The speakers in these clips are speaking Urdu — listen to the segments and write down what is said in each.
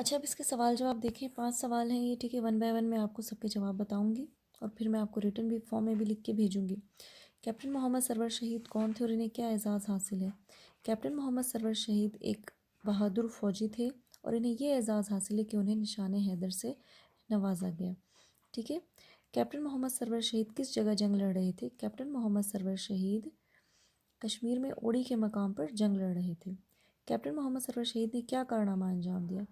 اچھا، اب اس کے سوال جواب دیکھیں، 5 سوال ہیں یہ، ٹھیک ہے، 1 بائی 1 میں آپ کو سب کے جواب بتاؤں گی اور پھر میں آپ کو ریٹن بھی فارم میں بھی لکھ کے بھیجوں گی۔ کیپٹن محمد سرور شہید کون تھے اور انہیں کیا اعزاز حاصل ہے؟ کیپٹن محمد سرور شہید ایک بہادر فوجی تھے اور انہیں یہ اعزاز حاصل ہے کہ انہیں نشان حیدر سے نوازا گیا، ٹھیک ہے۔ کیپٹن محمد سرور شہید کس جگہ جنگ لڑ رہے تھے؟ کیپٹن محمد سرور شہید کشمیر میں اوڑی کے مقام پر جنگ لڑ رہے تھے۔ کیپٹن محمد سرور شہید نے کیا کارنامہ انجام دیا؟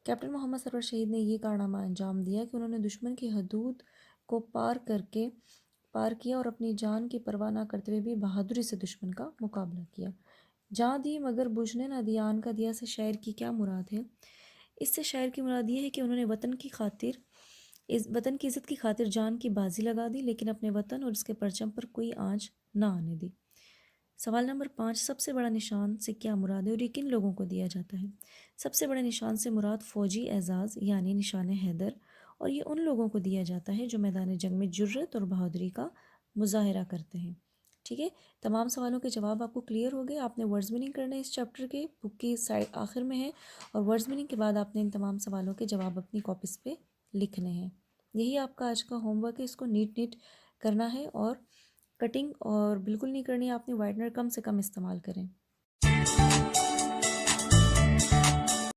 کیپٹن محمد سرور شہید نے یہ کارنامہ انجام دیا کہ انہوں نے دشمن کی حدود کو پار کیا اور اپنی جان کی پرواہ نہ کرتے ہوئے بھی بہادری سے دشمن کا مقابلہ کیا۔ جاں دی مگر بجھنے نہ دیا آن کا دیا سے شاعر کی کیا مراد ہے؟ اس سے شاعر کی مراد یہ ہے کہ انہوں نے وطن کی عزت کی خاطر جان کی بازی لگا دی، لیکن اپنے وطن اور اس کے پرچم پر کوئی آنچ نہ آنے دی۔ سوال نمبر 5، سب سے بڑا نشان سے کیا مراد ہے اور یہ کن لوگوں کو دیا جاتا ہے؟ سب سے بڑے نشان سے مراد فوجی اعزاز یعنی نشان حیدر، اور یہ ان لوگوں کو دیا جاتا ہے جو میدان جنگ میں جرأت اور بہادری کا مظاہرہ کرتے ہیں، ٹھیک ہے۔ تمام سوالوں کے جواب آپ کو کلیئر ہو گئے۔ آپ نے ورڈز میننگ کرنا ہے اس چیپٹر کے، بک کی سائڈ آخر میں ہے، اور ورڈز میننگ کے بعد آپ نے ان تمام سوالوں کے جواب اپنی کاپیز پہ لکھنے ہیں۔ یہی آپ کا آج کا ہوم ورک ہے، اس کو نیٹ کرنا ہے، اور کٹنگ اور بالکل نہیں کرنی ہے آپ نے، وائٹنر کم سے کم استعمال کریں۔